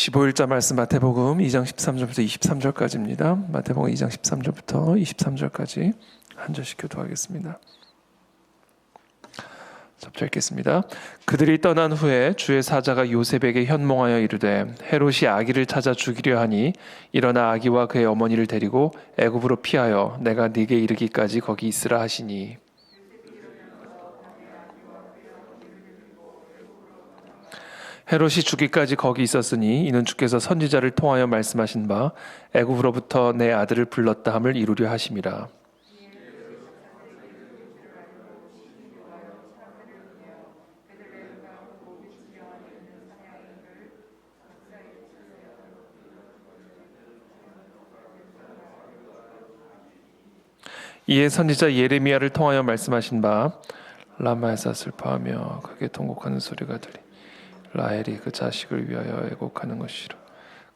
15일자 말씀 마태복음 2장 13절부터 23절까지입니다. 마태복음 2장 13절부터 23절까지 한 절씩 교도하겠습니다. 접쳐 읽겠습니다. 그들이 떠난 후에 주의 사자가 요셉에게 현몽하여 이르되 헤롯이 아기를 찾아 죽이려 하니 일어나 아기와 그의 어머니를 데리고 애굽으로 피하여 내가 네게 이르기까지 거기 있으라 하시니 헤롯이 죽기까지 거기 있었으니 이는 주께서 선지자를 통하여 말씀하신 바 애굽으로부터 내 아들을 불렀다 함을 이루려 하심이라. 이에 선지자 예레미야를 통하여 말씀하신 바 라마에서 슬퍼하며 크게 통곡하는 소리가 들리 라헬이 그 자식을 위하여 애곡하는 것이라.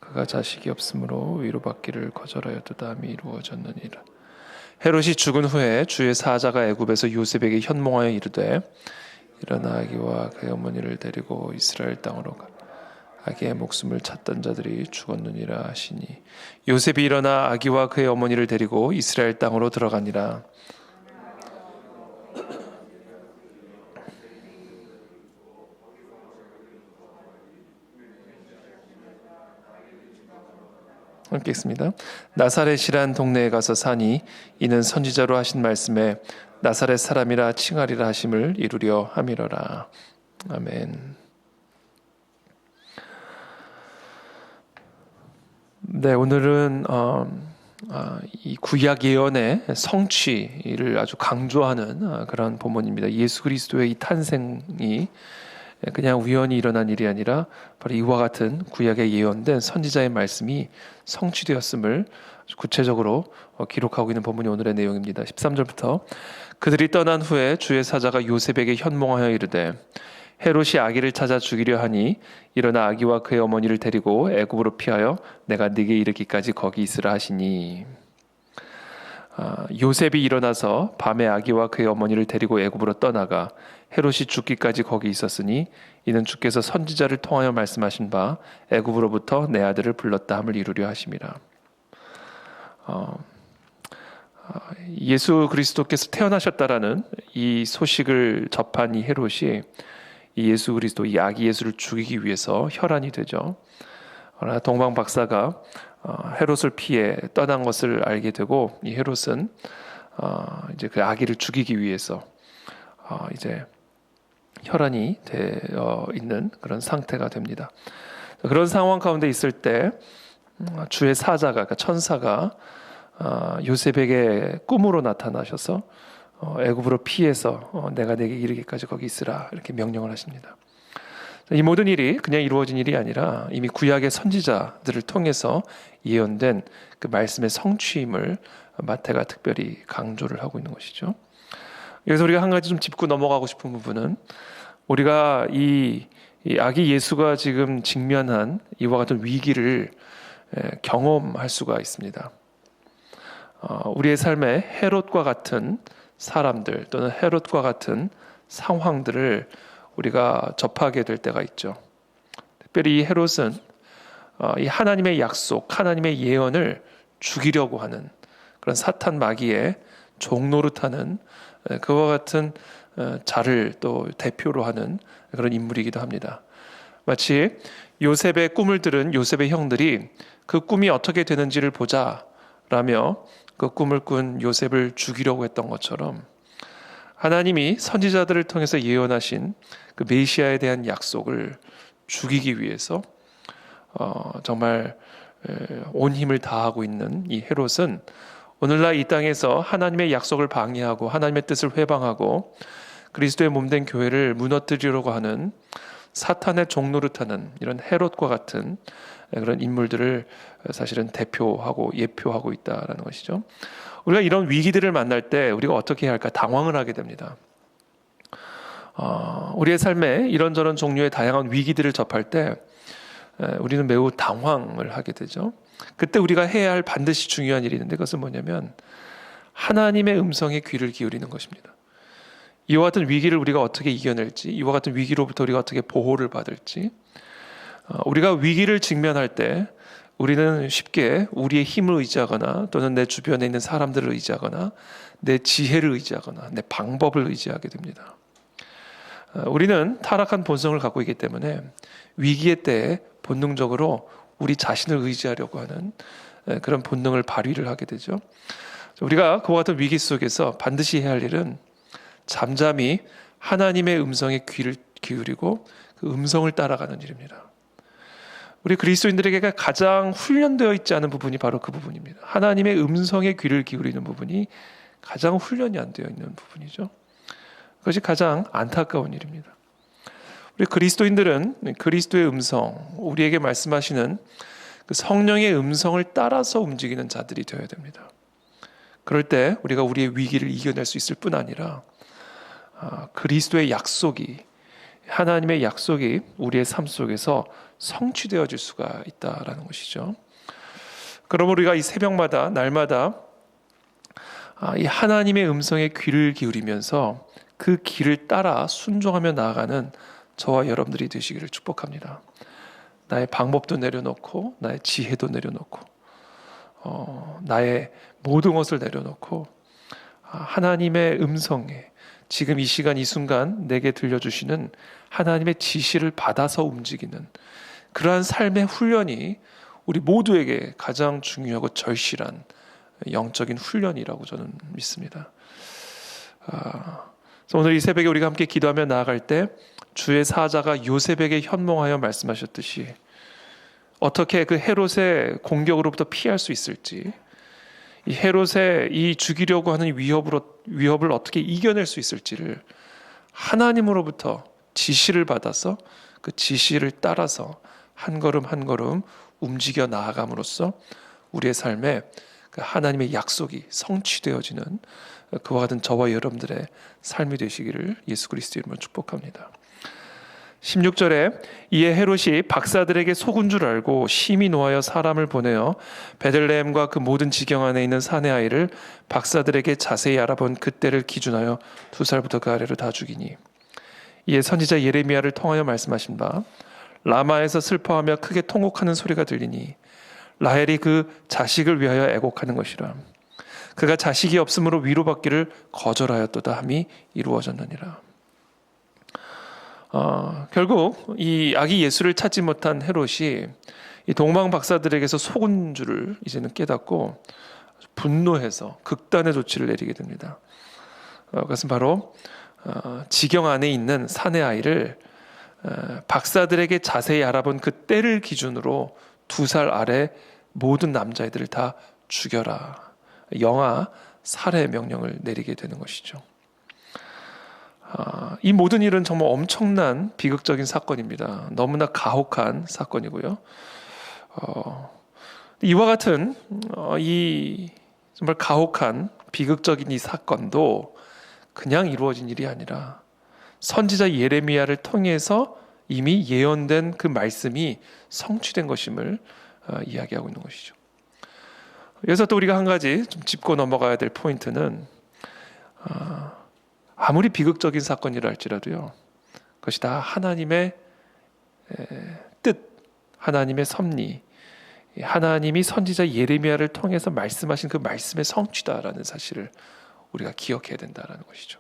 그가 자식이 없으므로 위로받기를 거절하였도다 함이 이루어졌느니라. 헤롯이 죽은 후에 주의 사자가 애굽에서 요셉에게 현몽하여 이르되 일어나 아기와 그의 어머니를 데리고 이스라엘 땅으로 가. 아기의 목숨을 찾던 자들이 죽었느니라 하시니 요셉이 일어나 아기와 그의 어머니를 데리고 이스라엘 땅으로 들어가니라. 함께 읽습니다. 나사렛이란 동네에 가서 사니 이는 선지자로 하신 말씀에 나사렛 사람이라 칭하리라 하심을 이루려 함이로라. 아멘. 네, 오늘은 이 구약 예언의 성취를 아주 강조하는 그런 본문입니다. 예수 그리스도의 이 탄생이 그냥 우연히 일어난 일이 아니라 바로 이와 같은 구약에 예언된 선지자의 말씀이 성취되었음을 구체적으로 기록하고 있는 본문이 오늘의 내용입니다. 13절부터 그들이 떠난 후에 주의 사자가 요셉에게 현몽하여 이르되 헤롯이 아기를 찾아 죽이려 하니 일어나 아기와 그의 어머니를 데리고 애굽으로 피하여 내가 네게 이르기까지 거기 있으라 하시니 요셉이 일어나서 밤에 아기와 그의 어머니를 데리고 애굽으로 떠나가 헤롯이 죽기까지 거기 있었으니 이는 주께서 선지자를 통하여 말씀하신 바 애굽으로부터 내 아들을 불렀다 함을 이루려 하심이라. 예수 그리스도께서 태어나셨다라는 이 소식을 접한 이 헤롯이 이 예수 그리스도, 이 아기 예수를 죽이기 위해서 혈안이 되죠. 그러나 동방 박사가 헤롯을 피해 떠난 것을 알게 되고 이 헤롯은 이제 그 아기를 죽이기 위해서 이제 혈안이 되어 있는 그런 상태가 됩니다. 그런 상황 가운데 있을 때 주의 사자가, 그러니까 천사가 요셉에게 꿈으로 나타나셔서 애굽으로 피해서 내가 내게 이르기까지 거기 있으라 이렇게 명령을 하십니다. 이 모든 일이 그냥 이루어진 일이 아니라 이미 구약의 선지자들을 통해서 예언된 그 말씀의 성취임을 마태가 특별히 강조를 하고 있는 것이죠. 여기서 우리가 한 가지 좀 짚고 넘어가고 싶은 부분은 우리가 이 아기 예수가 지금 직면한 이와 같은 위기를 경험할 수가 있습니다. 우리의 삶에 헤롯과 같은 사람들 또는 헤롯과 같은 상황들을 우리가 접하게 될 때가 있죠. 특별히 이 헤롯은 이 하나님의 약속, 하나님의 예언을 죽이려고 하는 그런 사탄 마귀의 종노릇하는 그와 같은 자를 또 대표로 하는 그런 인물이기도 합니다. 마치 요셉의 꿈을 들은 요셉의 형들이 그 꿈이 어떻게 되는지를 보자라며 그 꿈을 꾼 요셉을 죽이려고 했던 것처럼 하나님이 선지자들을 통해서 예언하신 그 메시아에 대한 약속을 죽이기 위해서 정말 온 힘을 다하고 있는 이 헤롯은 오늘날 이 땅에서 하나님의 약속을 방해하고 하나님의 뜻을 회방하고 그리스도의 몸된 교회를 무너뜨리려고 하는 사탄의 종노릇하는 이런 헤롯과 같은 그런 인물들을 사실은 대표하고 예표하고 있다라는 것이죠. 우리가 이런 위기들을 만날 때 우리가 어떻게 해야 할까 당황을 하게 됩니다. 우리의 삶에 이런저런 종류의 다양한 위기들을 접할 때 우리는 매우 당황을 하게 되죠. 그때 우리가 해야 할 반드시 중요한 일이 있는데 그것은 뭐냐면 하나님의 음성에 귀를 기울이는 것입니다. 이와 같은 위기를 우리가 어떻게 이겨낼지, 이와 같은 위기로부터 우리가 어떻게 보호를 받을지, 우리가 위기를 직면할 때 우리는 쉽게 우리의 힘을 의지하거나 또는 내 주변에 있는 사람들을 의지하거나 내 지혜를 의지하거나 내 방법을 의지하게 됩니다. 우리는 타락한 본성을 갖고 있기 때문에 위기의 때에 본능적으로 우리 자신을 의지하려고 하는 그런 본능을 발휘를 하게 되죠. 우리가 그와 같은 위기 속에서 반드시 해야 할 일은 잠잠히 하나님의 음성에 귀를 기울이고 그 음성을 따라가는 일입니다. 우리 그리스도인들에게 가장 훈련되어 있지 않은 부분이 바로 그 부분입니다. 하나님의 음성에 귀를 기울이는 부분이 가장 훈련이 안 되어 있는 부분이죠. 그것이 가장 안타까운 일입니다. 우리 그리스도인들은 그리스도의 음성, 우리에게 말씀하시는 그 성령의 음성을 따라서 움직이는 자들이 되어야 됩니다. 그럴 때 우리가 우리의 위기를 이겨낼 수 있을 뿐 아니라 그리스도의 약속이, 하나님의 약속이 우리의 삶 속에서 성취되어질 수가 있다라는 것이죠. 그러므로 우리가 이 새벽마다 날마다 이 하나님의 음성에 귀를 기울이면서 그 길을 따라 순종하며 나아가는 저와 여러분들이 되시기를 축복합니다. 나의 방법도 내려놓고 나의 지혜도 내려놓고 나의 모든 것을 내려놓고 하나님의 음성에 지금 이 시간 이 순간 내게 들려주시는 하나님의 지시를 받아서 움직이는 그러한 삶의 훈련이 우리 모두에게 가장 중요하고 절실한 영적인 훈련이라고 저는 믿습니다. 그래서 오늘 이 새벽에 우리가 함께 기도하며 나아갈 때 주의 사자가 요셉에게 현몽하여 말씀하셨듯이 어떻게 그 헤롯의 공격으로부터 피할 수 있을지, 이 헤롯의 이 죽이려고 하는 위협을 어떻게 이겨낼 수 있을지를 하나님으로부터 지시를 받아서 그 지시를 따라서 한 걸음 한 걸음 움직여 나아감으로써 우리의 삶에 그 하나님의 약속이 성취되어지는 그와 같은 저와 여러분들의 삶이 되시기를 예수 그리스도 이름으로 축복합니다. 16절에 이에 헤롯이 박사들에게 속은 줄 알고 심히 노하여 사람을 보내어 베들레헴과 그 모든 지경 안에 있는 사내 아이를 박사들에게 자세히 알아본 그때를 기준하여 2살부터 그 아래로 다 죽이니, 이에 선지자 예레미야를 통하여 말씀하신 바 라마에서 슬퍼하며 크게 통곡하는 소리가 들리니 라헬이 그 자식을 위하여 애곡하는 것이라. 그가 자식이 없으므로 위로받기를 거절하였도다 함이 이루어졌느니라. 결국 이 아기 예수를 찾지 못한 헤롯이 이 동방 박사들에게서 속은 줄을 이제는 깨닫고 분노해서 극단의 조치를 내리게 됩니다. 그것은 바로 지경 안에 있는 사내 아이를 박사들에게 자세히 알아본 그 때를 기준으로 2살 아래 모든 남자애들을 다 죽여라, 영아 살해 명령을 내리게 되는 것이죠. 이 모든 일은 정말 엄청난 비극적인 사건입니다. 너무나 가혹한 사건이고요. 이와 같은 이 정말 가혹한 비극적인 이 사건도 그냥 이루어진 일이 아니라 선지자 예레미야를 통해서 이미 예언된 그 말씀이 성취된 것임을 이야기하고 있는 것이죠. 여기서 또 우리가 한 가지 좀 짚고 넘어가야 될 포인트는 아무리 비극적인 사건이라 할지라도요, 그것이 다 하나님의 뜻, 하나님의 섭리, 하나님이 선지자 예레미야를 통해서 말씀하신 그 말씀의 성취다라는 사실을 우리가 기억해야 된다는 것이죠.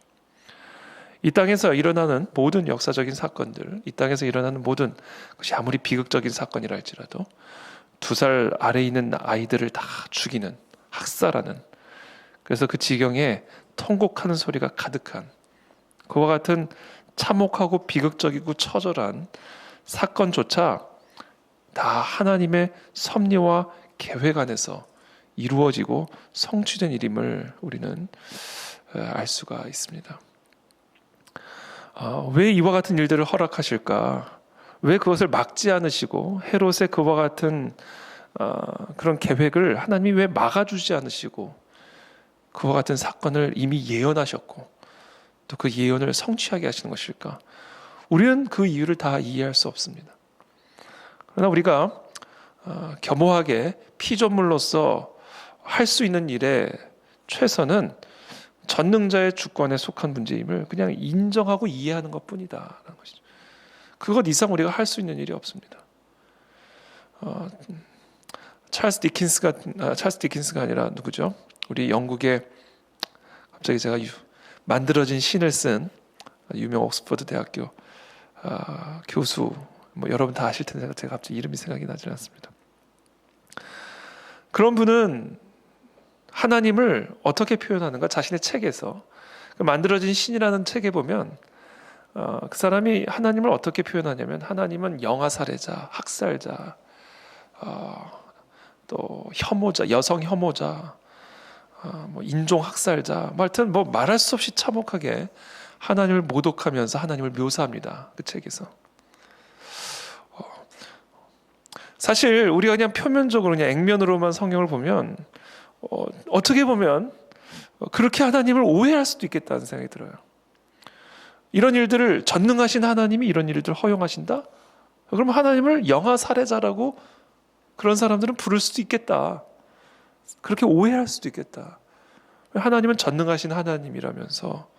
이 땅에서 일어나는 모든 역사적인 사건들, 이 땅에서 일어나는 모든 것이 아무리 비극적인 사건이라 할지라도 2살 아래에 있는 아이들을 다 죽이는, 학살하는, 그래서 그 지경에 통곡하는 소리가 가득한 그와 같은 참혹하고 비극적이고 처절한 사건조차 다 하나님의 섭리와 계획 안에서 이루어지고 성취된 일임을 우리는 알 수가 있습니다. 왜 이와 같은 일들을 허락하실까? 왜 그것을 막지 않으시고 헤롯의 그와 같은 그런 계획을 하나님이 왜 막아주지 않으시고 그와 같은 사건을 이미 예언하셨고 또 그 예언을 성취하게 하시는 것일까? 우리는 그 이유를 다 이해할 수 없습니다. 그러나 우리가 겸허하게 피조물로서 할 수 있는 일의 최선은 전능자의 주권에 속한 문제임을 그냥 인정하고 이해하는 것뿐이다라는 것이죠. 그것 이상 우리가 할 수 있는 일이 없습니다. 어, 찰스 디킨스가 아니라 누구죠? 우리 영국의 갑자기 제가 만들어진 신을 쓴 유명 옥스퍼드 대학교 교수, 뭐 여러분 다 아실 텐데 제가 갑자기 이름이 생각이 나지 않습니다. 그런 분은 하나님을 어떻게 표현하는가 자신의 책에서 그 만들어진 신이라는 책에 보면 그 사람이 하나님을 어떻게 표현하냐면 하나님은 영아 살해자, 학살자, 또 혐오자, 여성 혐오자, 뭐 인종 학살자, 하여튼 뭐 말할 수 없이 참혹하게 하나님을 모독하면서 하나님을 묘사합니다. 그 책에서. 사실 우리가 그냥 표면적으로 그냥 액면으로만 성경을 보면 어떻게 보면 그렇게 하나님을 오해할 수도 있겠다는 생각이 들어요. 이런 일들을 전능하신 하나님이 이런 일들을 허용하신다? 그럼 하나님을 영아 살해자라고 그런 사람들은 부를 수도 있겠다. 그렇게 오해할 수도 있겠다. 하나님은 전능하신 하나님이라면서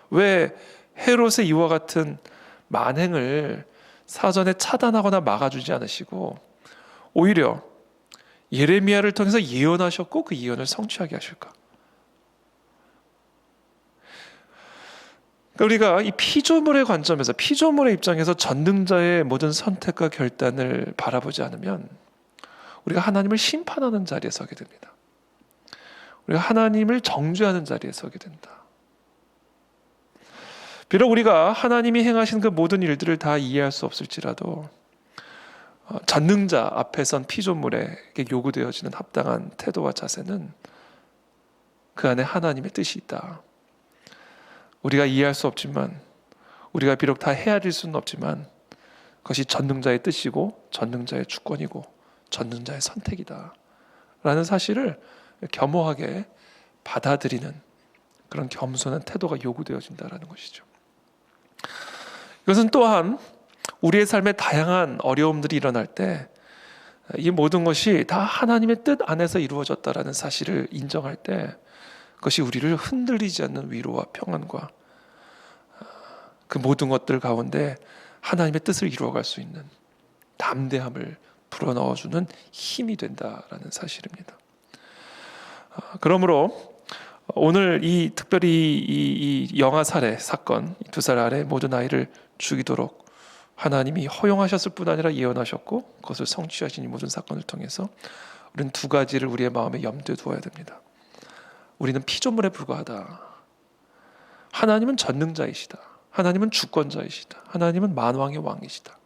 왜 헤롯의 이와 같은 만행을 사전에 차단하거나 막아주지 않으시고 오히려 예레미야를 통해서 예언하셨고 그 예언을 성취하게 하실까? 우리가 이 피조물의 관점에서, 피조물의 입장에서 전능자의 모든 선택과 결단을 바라보지 않으면 우리가 하나님을 심판하는 자리에 서게 됩니다. 우리가 하나님을 정죄하는 자리에 서게 된다. 비록 우리가 하나님이 행하신 그 모든 일들을 다 이해할 수 없을지라도 전능자 앞에 선 피조물에게 요구되어지는 합당한 태도와 자세는 그 안에 하나님의 뜻이 있다. 우리가 이해할 수 없지만, 우리가 비록 다 헤아릴 수는 없지만 그것이 전능자의 뜻이고 전능자의 주권이고 전능자의 선택이다 라는 사실을 겸허하게 받아들이는 그런 겸손한 태도가 요구되어진다는 것이죠. 이것은 또한 우리의 삶에 다양한 어려움들이 일어날 때 이 모든 것이 다 하나님의 뜻 안에서 이루어졌다라는 사실을 인정할 때 그것이 우리를 흔들리지 않는 위로와 평안과 그 모든 것들 가운데 하나님의 뜻을 이루어갈 수 있는 담대함을 불어넣어주는 힘이 된다라는 사실입니다. 그러므로 오늘 특별히 이 영아 살해 사건, 2살 아래 모든 아이를 죽이도록 하나님이 허용하셨을 뿐 아니라 예언하셨고 그것을 성취하신 이 모든 사건을 통해서 우리는 두 가지를 우리의 마음에 염두에 두어야 됩니다. 우리는 피조물에 불과하다. 하나님은 전능자이시다. 하나님은 주권자이시다. 하나님은 만왕의 왕이시다.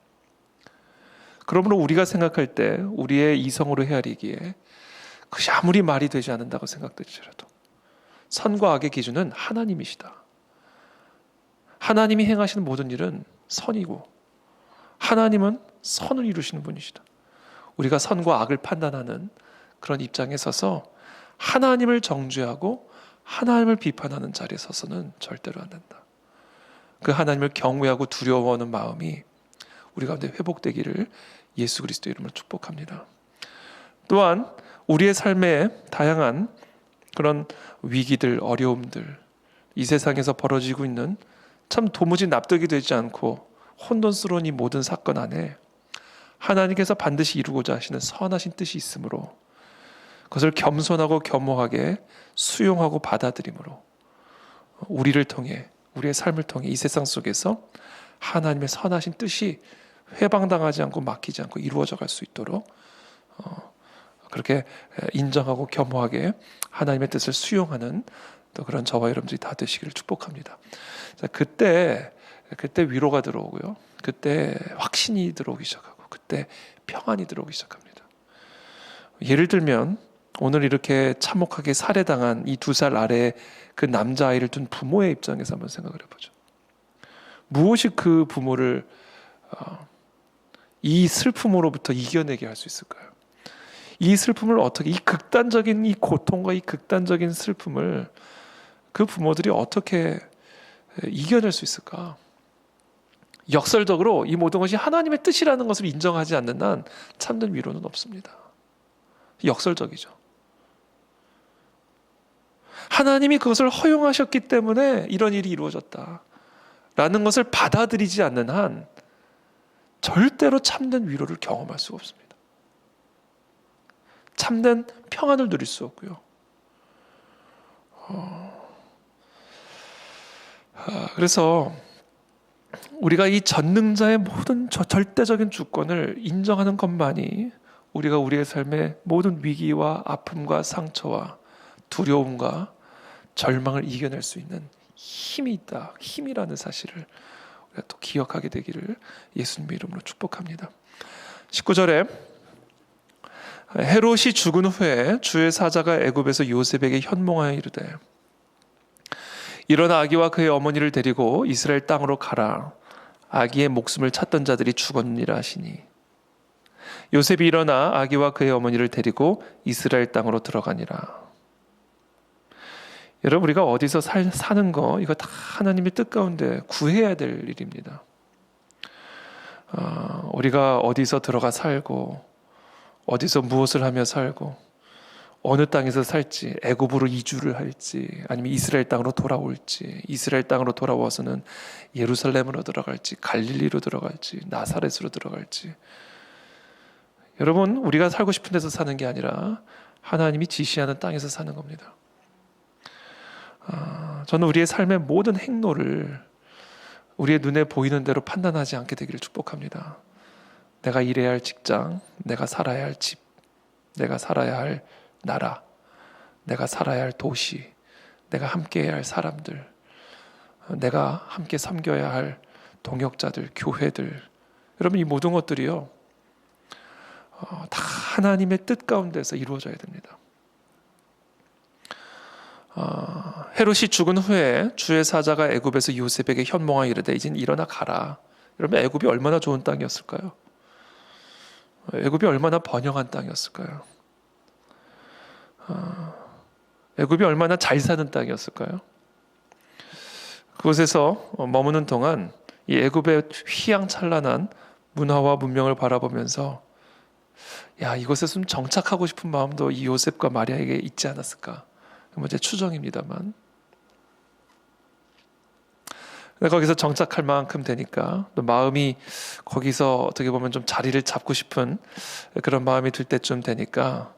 그러므로 우리가 생각할 때 우리의 이성으로 헤아리기에 그것이 아무리 말이 되지 않는다고 생각될지라도 선과 악의 기준은 하나님이시다. 하나님이 행하시는 모든 일은 선이고 하나님은 선을 이루시는 분이시다. 우리가 선과 악을 판단하는 그런 입장에 서서 하나님을 정죄하고 하나님을 비판하는 자리에 서서는 절대로 안 된다. 그 하나님을 경외하고 두려워하는 마음이 우리 가운데 회복되기를 예수 그리스도의 이름으로 축복합니다. 또한 우리의 삶에 다양한 그런 위기들, 어려움들, 이 세상에서 벌어지고 있는 참 도무지 납득이 되지 않고 혼돈스러운 이 모든 사건 안에 하나님께서 반드시 이루고자 하시는 선하신 뜻이 있으므로 그것을 겸손하고 겸허하게 수용하고 받아들임으로 우리를 통해, 우리의 삶을 통해 이 세상 속에서 하나님의 선하신 뜻이 회방당하지 않고 막히지 않고 이루어져 갈 수 있도록 그렇게 인정하고 겸허하게 하나님의 뜻을 수용하는 또 그런 저와 여러분들이 다 되시기를 축복합니다. 자, 그때 위로가 들어오고요. 그때 확신이 들어오기 시작하고 그때 평안이 들어오기 시작합니다. 예를 들면 오늘 이렇게 참혹하게 살해당한 이 2살 아래 그 남자아이를 둔 부모의 입장에서 한번 생각을 해보죠. 무엇이 그 부모를 이 슬픔으로부터 이겨내게 할 수 있을까요? 이 슬픔을 어떻게, 이 극단적인 이 고통과 이 극단적인 슬픔을 그 부모들이 어떻게 이겨낼 수 있을까? 역설적으로 이 모든 것이 하나님의 뜻이라는 것을 인정하지 않는 한 참된 위로는 없습니다. 역설적이죠. 하나님이 그것을 허용하셨기 때문에 이런 일이 이루어졌다라는 것을 받아들이지 않는 한 절대로 참된 위로를 경험할 수가 없습니다. 참된 평안을 누릴 수 없고요. 그래서 우리가 이 전능자의 모든 절대적인 주권을 인정하는 것만이 우리가 우리의 삶의 모든 위기와 아픔과 상처와 두려움과 절망을 이겨낼 수 있는 힘이 있다. 힘이라는 사실을 우리가 또 기억하게 되기를 예수님의 이름으로 축복합니다. 19절에 헤롯이 죽은 후에 주의 사자가 애굽에서 요셉에게 현몽하여 이르되 일어나 아기와 그의 어머니를 데리고 이스라엘 땅으로 가라. 아기의 목숨을 찾던 자들이 죽었느니라 하시니 요셉이 일어나 아기와 그의 어머니를 데리고 이스라엘 땅으로 들어가니라. 여러분, 우리가 어디서 사는 거 이거 다 하나님의 뜻 가운데 구해야 될 일입니다. 우리가 어디서 들어가 살고 어디서 무엇을 하며 살고 어느 땅에서 살지, 애굽으로 이주를 할지 아니면 이스라엘 땅으로 돌아올지, 이스라엘 땅으로 돌아와서는 예루살렘으로 들어갈지, 갈릴리로 들어갈지, 나사렛으로 들어갈지, 여러분, 우리가 살고 싶은 데서 사는 게 아니라 하나님이 지시하는 땅에서 사는 겁니다. 저는 우리의 삶의 모든 행로를 우리의 눈에 보이는 대로 판단하지 않게 되기를 축복합니다. 내가 일해야 할 직장, 내가 살아야 할 집, 내가 살아야 할 나라, 내가 살아야 할 도시, 내가 함께해야 할 사람들, 내가 함께 섬겨야 할 동역자들, 교회들, 여러분, 이 모든 것들이요 다 하나님의 뜻 가운데서 이루어져야 됩니다. 헤롯이 죽은 후에 주의 사자가 애굽에서 요셉에게 현몽하여 이르되 이젠 일어나 가라. 여러분, 애굽이 얼마나 좋은 땅이었을까요? 애굽이 얼마나 번영한 땅이었을까요? 애굽이 얼마나 잘 사는 땅이었을까요? 그곳에서 머무는 동안 이 애굽의 휘황찬란한 문화와 문명을 바라보면서 야, 이곳에 좀 정착하고 싶은 마음도 이 요셉과 마리아에게 있지 않았을까? 제 추정입니다만, 거기서 정착할 만큼 되니까 또 마음이 거기서 어떻게 보면 좀 자리를 잡고 싶은 그런 마음이 들 때쯤 되니까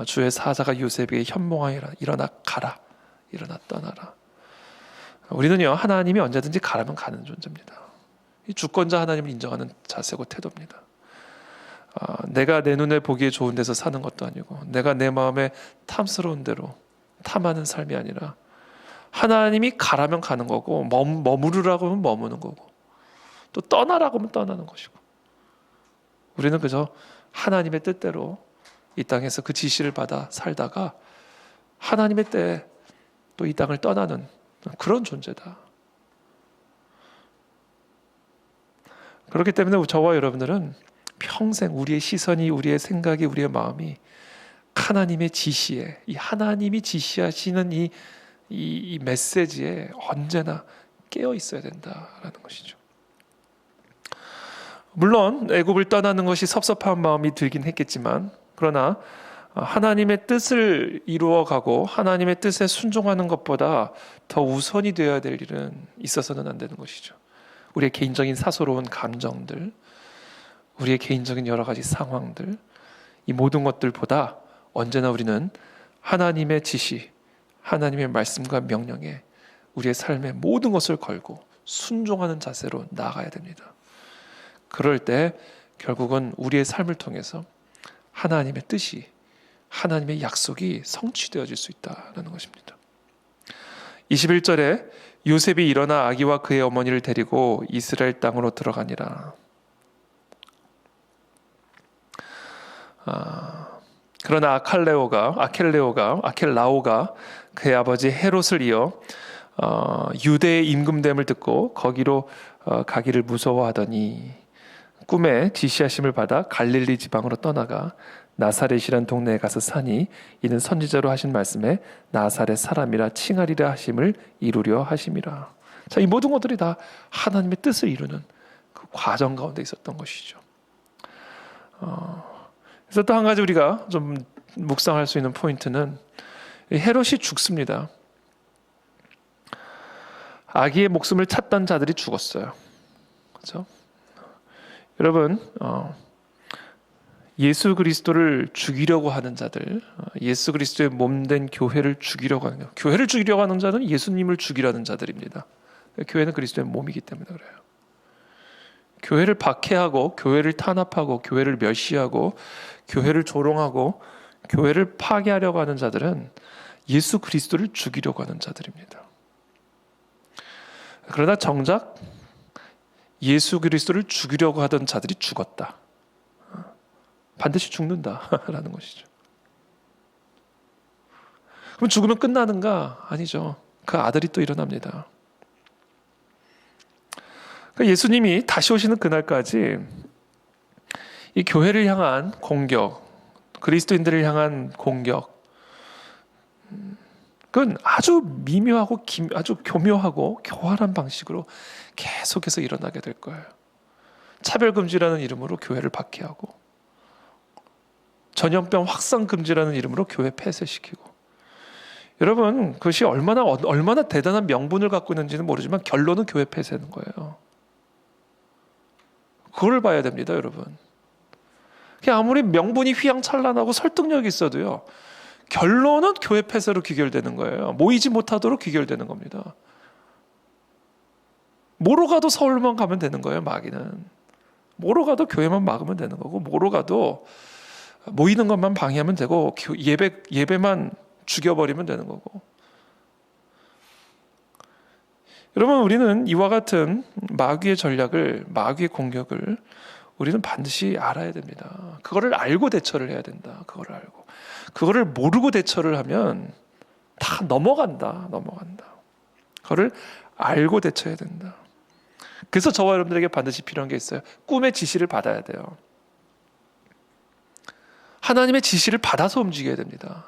주의 사자가 요셉에게 현몽하여 일어나 가라, 일어나 떠나라. 우리는요, 하나님이 언제든지 가라면 가는 존재입니다. 이 주권자 하나님을 인정하는 자세고 태도입니다. 내가 내 눈에 보기에 좋은 데서 사는 것도 아니고 내가 내 마음에 탐스러운 대로 탐하는 삶이 아니라 하나님이 가라면 가는 거고 머무르라고 하면 머무는 거고 또 떠나라고 하면 떠나는 것이고, 우리는 그저 하나님의 뜻대로 이 땅에서 그 지시를 받아 살다가 하나님의 때에 또 이 땅을 떠나는 그런 존재다. 그렇기 때문에 저와 여러분들은 평생 우리의 시선이, 우리의 생각이, 우리의 마음이 하나님의 지시에, 이 하나님이 지시하시는 이 메시지에 언제나 깨어 있어야 된다라는 것이죠. 물론 애굽을 떠나는 것이 섭섭한 마음이 들긴 했겠지만, 그러나 하나님의 뜻을 이루어가고 하나님의 뜻에 순종하는 것보다 더 우선이 되어야 될 일은 있어서는 안 되는 것이죠. 우리의 개인적인 사소로운 감정들, 우리의 개인적인 여러 가지 상황들, 이 모든 것들보다 언제나 우리는 하나님의 지시, 하나님의 말씀과 명령에 우리의 삶의 모든 것을 걸고 순종하는 자세로 나아가야 됩니다. 그럴 때 결국은 우리의 삶을 통해서 하나님의 뜻이, 하나님의 약속이 성취되어질 수 있다는 것입니다. 21절에 요셉이 일어나 아기와 그의 어머니를 데리고 이스라엘 땅으로 들어가니라. 그러나 아켈라오가 그의 아버지 헤롯을 이어 유대의 임금됨을 듣고 거기로 가기를 무서워하더니 꿈에 지시하심을 받아 갈릴리 지방으로 떠나가 나사렛이란 동네에 가서 사니 이는 선지자로 하신 말씀에 나사렛 사람이라 칭하리라 하심을 이루려 하심이라. 자, 이 모든 것들이 다 하나님의 뜻을 이루는 그 과정 가운데 있었던 것이죠. 그래서 또 한 가지 우리가 좀 묵상할 수 있는 포인트는 헤롯이 죽습니다. 아기의 목숨을 찾던 자들이 죽었어요. 그렇죠? 여러분, 예수 그리스도를 죽이려고 하는 자들, 예수 그리스도의 몸된 교회를 죽이려고 하는, 교회를 죽이려고 하는 자는 예수님을 죽이려는 자들입니다. 교회는 그리스도의 몸이기 때문에 그래요. 교회를 박해하고 교회를 탄압하고 교회를 멸시하고 교회를 조롱하고 교회를 파괴하려고 하는 자들은 예수 그리스도를 죽이려고 하는 자들입니다. 그러나 정작 예수 그리스도를 죽이려고 하던 자들이 죽었다. 반드시 죽는다라는 것이죠. 그럼 죽으면 끝나는가? 아니죠. 그 아들이 또 일어납니다. 그러니까 예수님이 다시 오시는 그날까지 이 교회를 향한 공격, 그리스도인들을 향한 공격, 그건 아주 미묘하고 아주 교묘하고 교활한 방식으로 계속해서 일어나게 될 거예요. 차별금지라는 이름으로 교회를 박해하고, 전염병 확산금지라는 이름으로 교회 폐쇄시키고. 여러분, 그것이 얼마나 대단한 명분을 갖고 있는지는 모르지만 결론은 교회 폐쇄는 거예요. 그걸 봐야 됩니다, 여러분. 아무리 명분이 휘황찬란하고 설득력이 있어도요, 결론은 교회 폐쇄로 귀결되는 거예요. 모이지 못하도록 귀결되는 겁니다. 뭐로 가도 서울만 가면 되는 거예요, 마귀는. 뭐로 가도 교회만 막으면 되는 거고, 뭐로 가도 모이는 것만 방해하면 되고, 예배만 죽여버리면 되는 거고. 여러분, 우리는 이와 같은 마귀의 전략을, 마귀의 공격을 우리는 반드시 알아야 됩니다. 그거를 알고 대처를 해야 된다. 그거를 알고. 그거를 모르고 대처를 하면 다 넘어간다. 그거를 알고 대처해야 된다. 그래서 저와 여러분들에게 반드시 필요한 게 있어요. 꿈의 지시를 받아야 돼요. 하나님의 지시를 받아서 움직여야 됩니다.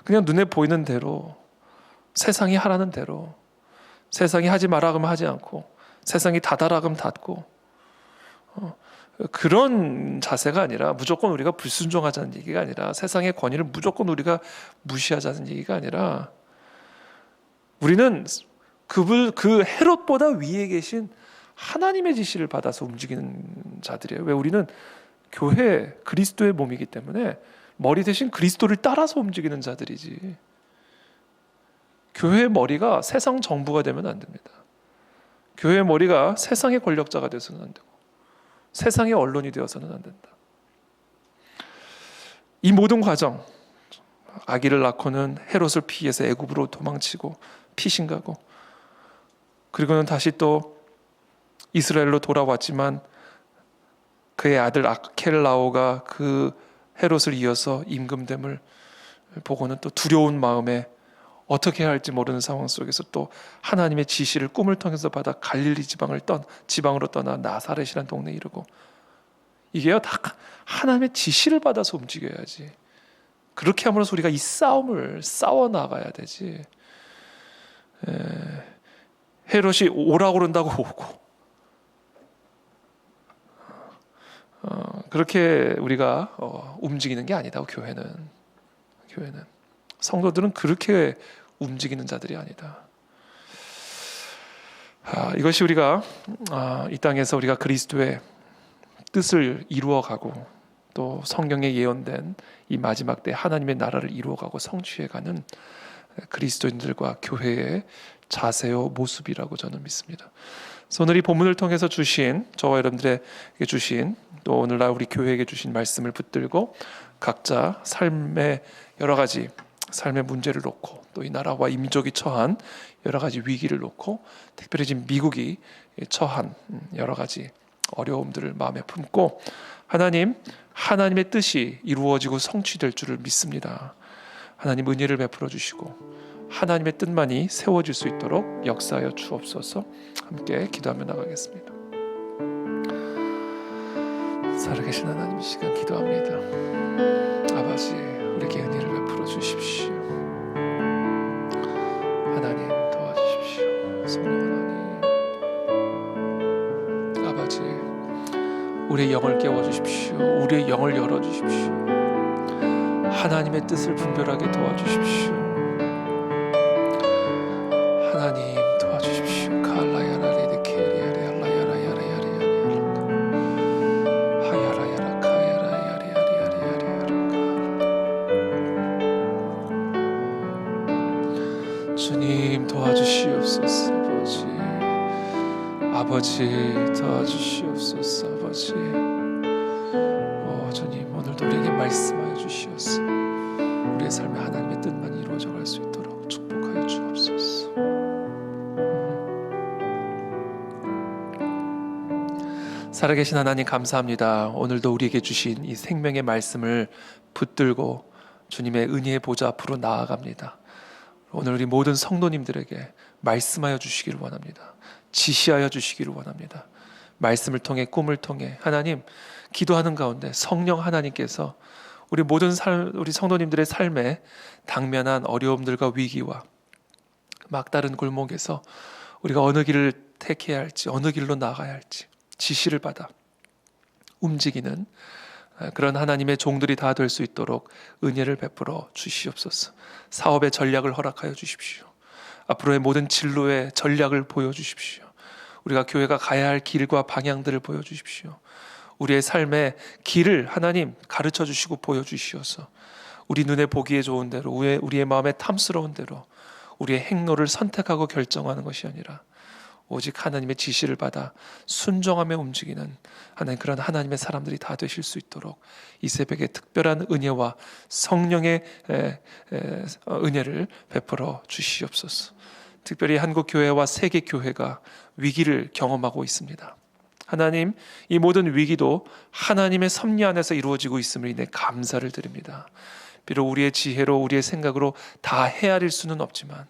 그냥 눈에 보이는 대로, 세상이 하라는 대로, 세상이 하지 마라 그러면 하지 않고, 세상이 닫아라 그러면 닫고, 그런 자세가 아니라, 무조건 우리가 불순종하자는 얘기가 아니라, 세상의 권위를 무조건 우리가 무시하자는 얘기가 아니라, 우리는 그 헤롯보다 위에 계신 하나님의 지시를 받아서 움직이는 자들이에요. 왜? 우리는 교회, 그리스도의 몸이기 때문에 머리 대신 그리스도를 따라서 움직이는 자들이지. 교회의 머리가 세상 정부가 되면 안 됩니다. 교회의 머리가 세상의 권력자가 되어서는 안 되고, 세상의 언론이 되어서는 안 된다. 이 모든 과정, 아기를 낳고는 헤롯을 피해서 애굽으로 도망치고 피신가고, 그리고는 다시 또 이스라엘로 돌아왔지만 그의 아들 아켈라오가 그 헤롯을 이어서 임금됨을 보고는 또 두려운 마음에 어떻게 해야 할지 모르는 상황 속에서 또 하나님의 지시를 꿈을 통해서 받아 갈릴리 지방으로 떠나 나사렛이라는 동네에 이르고, 이게요 다 하나님의 지시를 받아서 움직여야지. 그렇게 함으로써 우리가 이 싸움을 싸워 나가야 되지. 헤롯이 오라고 그런다고 오고, 그렇게 우리가 움직이는 게 아니다. 교회는 성도들은 그렇게 움직이는 자들이 아니다. 이것이 우리가 이 땅에서 우리가 그리스도의 뜻을 이루어가고, 또 성경에 예언된 이 마지막 때 하나님의 나라를 이루어가고 성취해가는 그리스도인들과 교회의 자세요 모습이라고 저는 믿습니다. 그래서 오늘 이 본문을 통해서 주신, 저와 여러분들에게 주신, 또 오늘날 우리 교회에게 주신 말씀을 붙들고 각자 삶의 여러 가지 삶의 문제를 놓고, 또 이 나라와 이 민족이 처한 여러 가지 위기를 놓고, 특별히 지금 미국이 처한 여러 가지 어려움들을 마음에 품고, 하나님의 뜻이 이루어지고 성취될 줄을 믿습니다. 하나님 은혜를 베풀어 주시고 하나님의 뜻만이 세워질 수 있도록 역사하여 주옵소서. 함께 기도하며 나가겠습니다. 살아계신 하나님, 이 시간 기도합니다. 아버지, 우리에게 은혜를 베풀어 주십시오. 하나님 도와주십시오. 성령 하나님, 아버지, 우리의 영을 깨워주십시오. 우리의 영을 열어주십시오. 하나님의 뜻을 분별하게 도와주십시오. 하나님 도와주십시오. 칼라야라리데 케리야리 알라야라야라야라야라 하야라야라 주님 도와주시옵소서. 아버지 도와주시옵소서. 아버지 주님 오늘도 우리에게 말씀하여 주시옵소서. 우리의 삶에 하나님의 뜻만 이루어져 갈 수 있도록 축복하여 주옵소서. 살아계신 하나님 감사합니다. 오늘도 우리에게 주신 이 생명의 말씀을 붙들고 주님의 은혜의 보좌 앞으로 나아갑니다. 오늘 우리 모든 성도님들에게 말씀하여 주시기를 원합니다. 지시하여 주시기를 원합니다. 말씀을 통해 꿈을 통해 하나님 기도하는 가운데 성령 하나님께서 우리 모든 우리 성도님들의 삶에 당면한 어려움들과 위기와 막다른 골목에서 우리가 어느 길을 택해야 할지 어느 길로 나가야 할지 지시를 받아 움직이는 그런 하나님의 종들이 다 될 수 있도록 은혜를 베풀어 주시옵소서. 사업의 전략을 허락하여 주십시오. 앞으로의 모든 진로의 전략을 보여주십시오. 우리가 교회가 가야 할 길과 방향들을 보여주십시오. 우리의 삶의 길을 하나님 가르쳐 주시고 보여주시옵소서. 우리 눈에 보기에 좋은 대로 우리의 마음에 탐스러운 대로 우리의 행로를 선택하고 결정하는 것이 아니라 오직 하나님의 지시를 받아 순종하며 움직이는 그런 하나님의 사람들이 다 되실 수 있도록 이 새벽에 특별한 은혜와 성령의 은혜를 베풀어 주시옵소서. 특별히 한국교회와 세계교회가 위기를 경험하고 있습니다. 하나님, 이 모든 위기도 하나님의 섭리 안에서 이루어지고 있음을 인해 감사를 드립니다. 비록 우리의 지혜로 우리의 생각으로 다 헤아릴 수는 없지만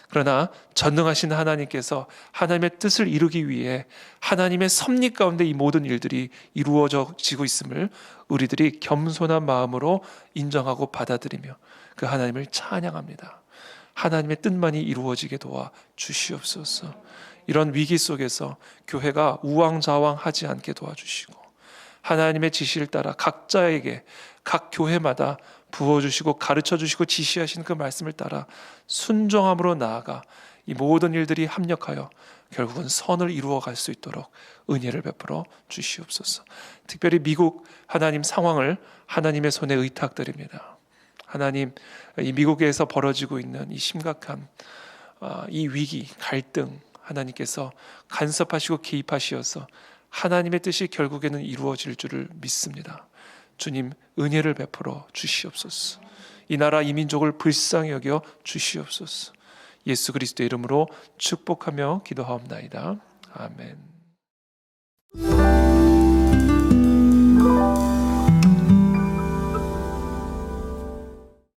그러나 전능하신 하나님께서 하나님의 뜻을 이루기 위해 하나님의 섭리 가운데 이 모든 일들이 이루어지고 있음을 우리들이 겸손한 마음으로 인정하고 받아들이며 그 하나님을 찬양합니다. 하나님의 뜻만이 이루어지게 도와 주시옵소서. 이런 위기 속에서 교회가 우왕좌왕하지 않게 도와주시고 하나님의 지시를 따라 각자에게 각 교회마다 부어주시고 가르쳐주시고 지시하신 그 말씀을 따라 순종함으로 나아가 이 모든 일들이 합력하여 결국은 선을 이루어갈 수 있도록 은혜를 베풀어 주시옵소서. 특별히 미국 하나님 상황을 하나님의 손에 의탁드립니다. 하나님, 이 미국에서 벌어지고 있는 이 심각한 이 위기, 갈등 하나님께서 간섭하시고 개입하시어서 하나님의 뜻이 결국에는 이루어질 줄을 믿습니다. 주님 은혜를 베풀어 주시옵소서. 이 나라 이 민족을 불쌍히 여겨 주시옵소서. 예수 그리스도의 이름으로 축복하며 기도하옵나이다. 아멘.